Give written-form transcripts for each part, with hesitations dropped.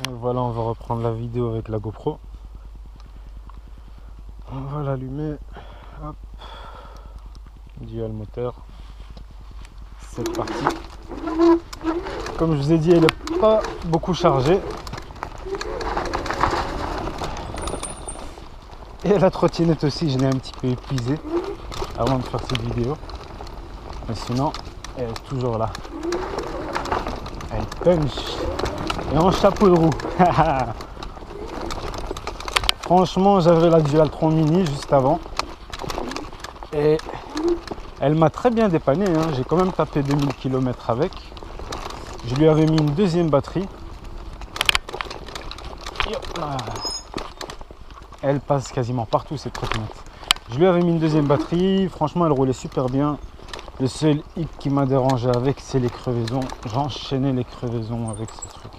Voilà, on va reprendre la vidéo avec la GoPro. On va l'allumer. Hop. Dual moteur. C'est parti. Comme je vous ai dit, elle n'est pas beaucoup chargée. Et la trottinette aussi, je l'ai un petit peu épuisée avant de faire cette vidéo. Mais sinon, elle est toujours là. Elle punch. Et en chapeau de roue. Franchement, j'avais la Dualtron Mini juste avant. Et elle m'a très bien dépanné. Hein. J'ai quand même tapé 2000 km avec. Je lui avais mis une deuxième batterie. Et hop là. Elle passe quasiment partout cette trottinette. Je lui avais mis une deuxième batterie. Franchement, elle roulait super bien. Le seul hic qui m'a dérangé avec, c'est les crevaisons. J'enchaînais les crevaisons avec ce truc.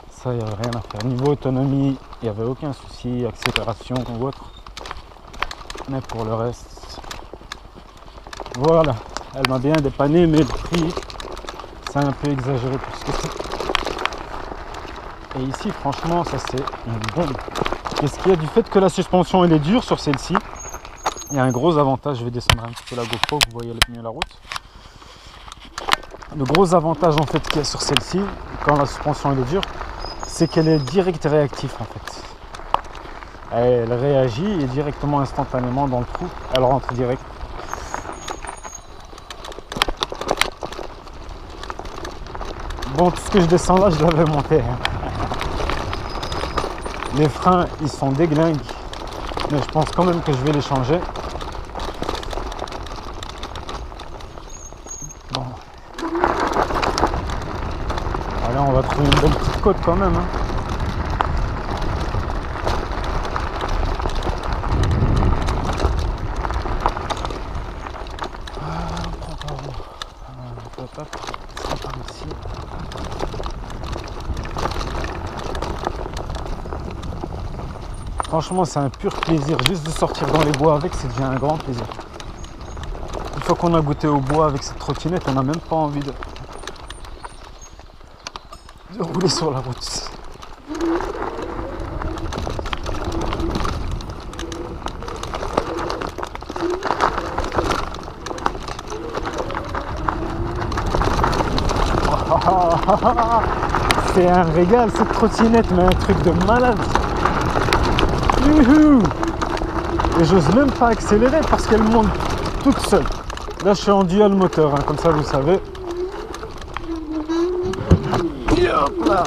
Ça, il n'y avait rien à faire. Niveau autonomie, il n'y avait aucun souci, accélération ou autre. Mais pour le reste, voilà. Elle m'a bien dépanné, mais le prix, c'est un peu exagéré pour ce que c'est. Et ici, franchement, ça c'est une bombe. Qu'est-ce qu'il y a du fait que la suspension elle est dure sur celle-ci? Il y a un gros avantage, je vais descendre un petit peu la GoPro, vous voyez mieux la route. Le gros avantage en fait qu'il y a sur celle-ci, quand la suspension elle est dure, c'est qu'elle est direct réactive en fait. Elle réagit et directement instantanément dans le trou, elle rentre direct. Bon, tout ce que je descends là, je l'avais monté. Les freins, ils sont déglingues, mais je pense quand même que je vais les changer. Bon. Allez, on va trouver une belle petite côte quand même. Hein. Franchement, c'est un pur plaisir. Juste de sortir dans les bois avec, c'est déjà un grand plaisir. Une fois qu'on a goûté au bois avec cette trottinette, on n'a même pas envie de rouler sur la route. C'est un régal cette trottinette, mais un truc de malade. Et j'ose même pas accélérer parce qu'elle monte toute seule. Là je suis en dual moteur, hein, comme ça vous savez. Et hop là,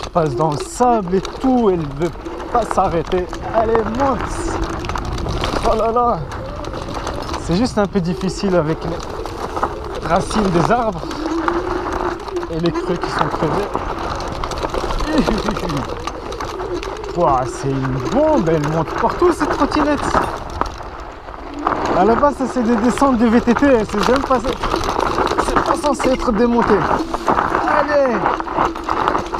je passe dans le sable et tout, elle veut pas s'arrêter. Allez, monte. Oh là là. C'est juste un peu difficile avec les racines des arbres et les creux qui sont crevés. Wow, c'est une bombe, elle monte partout cette trottinette. À la base, ça c'est des descentes de VTT, c'est même pas, c'est pas censé être démonté. Allez,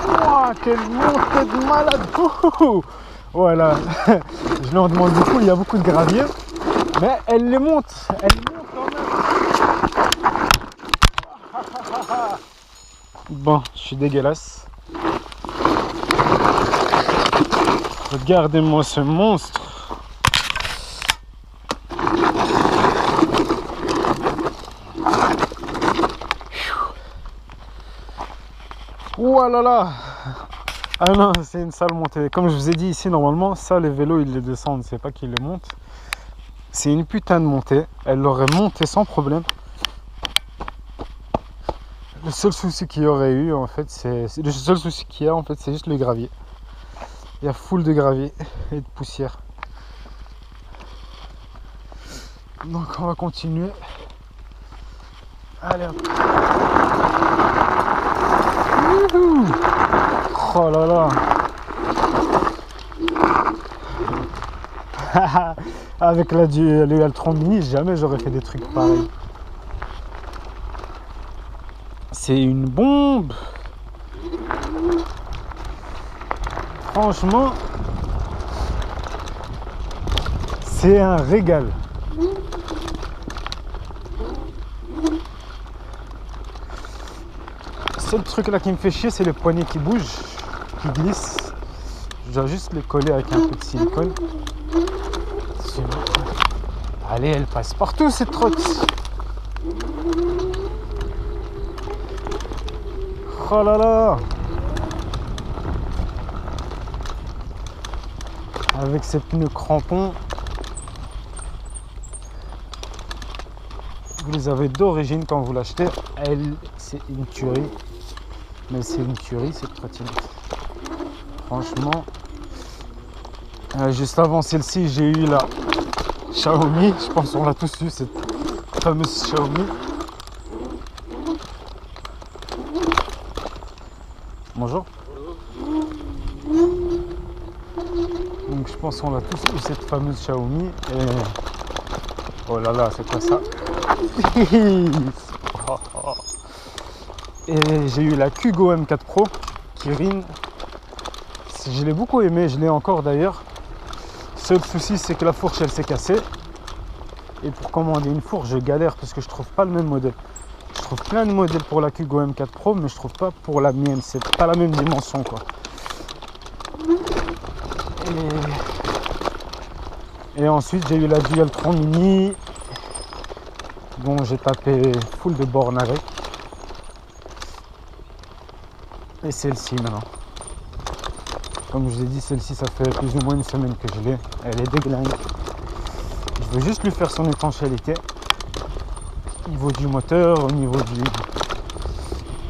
wow, quelle montée de malade. Voilà, je leur demande beaucoup, il y a beaucoup de gravier, mais elle les monte quand même. Bon, je suis dégueulasse. Regardez-moi ce monstre. Ouah là là. Ah non, c'est une sale montée. Comme je vous ai dit ici, normalement, ça, les vélos, ils les descendent. C'est pas qu'ils les montent. C'est une putain de montée. Elle l'aurait monté sans problème. Le seul souci qu'il y aurait eu, en fait, c'est juste le gravier. Il y a full de gravier et de poussière. Donc on va continuer. Allez hop. Youhou. Oh là là. Avec la Dualtron Mini, jamais j'aurais fait des trucs pareils. C'est une bombe. Franchement, c'est un régal. Le seul truc là qui me fait chier, c'est le poignet qui bouge. qui glissent. Je dois juste les coller avec un peu de silicone. Allez, elle passe partout cette trotte. Oh là là. Avec ses pneus crampons. Vous les avez d'origine quand vous l'achetez. Elle, c'est une tuerie. Mais c'est une tuerie cette trottinette. Franchement. Juste avant celle-ci, j'ai eu la Xiaomi. Je pense qu'on l'a tous eu, cette fameuse Xiaomi. Bonjour. Donc je pense qu'on l'a tous eu, cette fameuse Xiaomi. Et... oh là là, c'est quoi ça? Et j'ai eu la Kugo M4 Pro Kirin. Je l'ai beaucoup aimé, je l'ai encore d'ailleurs. Seul souci, c'est que la fourche elle s'est cassée. Et pour commander une fourche, je galère parce que je trouve pas le même modèle. Je trouve plein de modèles pour la Kugo M4 Pro, mais je trouve pas pour la mienne. C'est pas la même dimension quoi. Et ensuite, j'ai eu la Dualtron Mini, dont j'ai tapé full de bornes avec. Et celle-ci maintenant. Comme je vous ai dit, celle-ci, ça fait plus ou moins une semaine que je l'ai. Elle est déglingue. Je veux juste lui faire son étanchéité. Au niveau du moteur, au niveau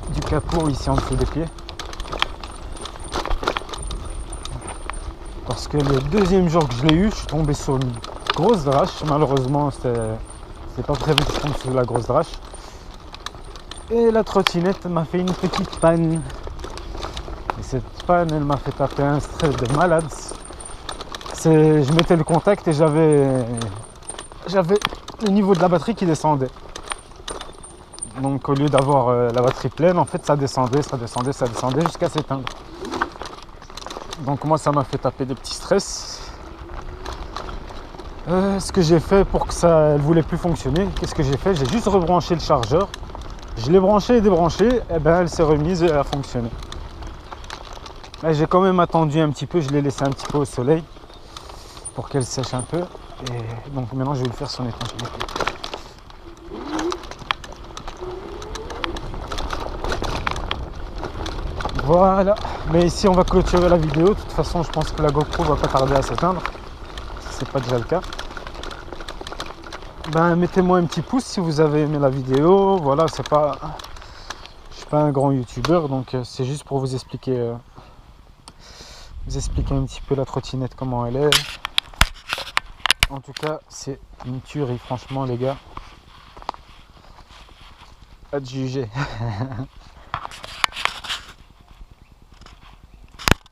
du capot, ici en dessous des pieds. Parce que le deuxième jour que je l'ai eu, je suis tombé sur une grosse drache. Malheureusement, c'est pas prévu que je tombe sur la grosse drache. Et la trottinette m'a fait une petite panne. Et cette panne, elle m'a fait taper un stress de malade. Je mettais le contact et j'avais le niveau de la batterie qui descendait. Donc au lieu d'avoir la batterie pleine, en fait ça descendait jusqu'à s'éteindre. Donc moi ça m'a fait taper des petits stress. Ce que j'ai fait pour que ça ne voulait plus fonctionner, qu'est-ce que j'ai fait? J'ai juste rebranché le chargeur. Je l'ai branché et débranché, et ben elle s'est remise et elle a fonctionné. Là j'ai quand même attendu un petit peu, je l'ai laissé un petit peu au soleil pour qu'elle sèche un peu. Et donc maintenant je vais lui faire son étanchéité. Voilà, mais ici on va clôturer la vidéo. De toute façon je pense que la GoPro va pas tarder à s'éteindre, si c'est pas déjà le cas. Ben mettez-moi un petit pouce si vous avez aimé la vidéo. Voilà, je suis pas un grand youtubeur, donc c'est juste pour vous expliquer un petit peu la trottinette, comment elle est. En tout cas c'est une tuerie, franchement les gars, à te juger.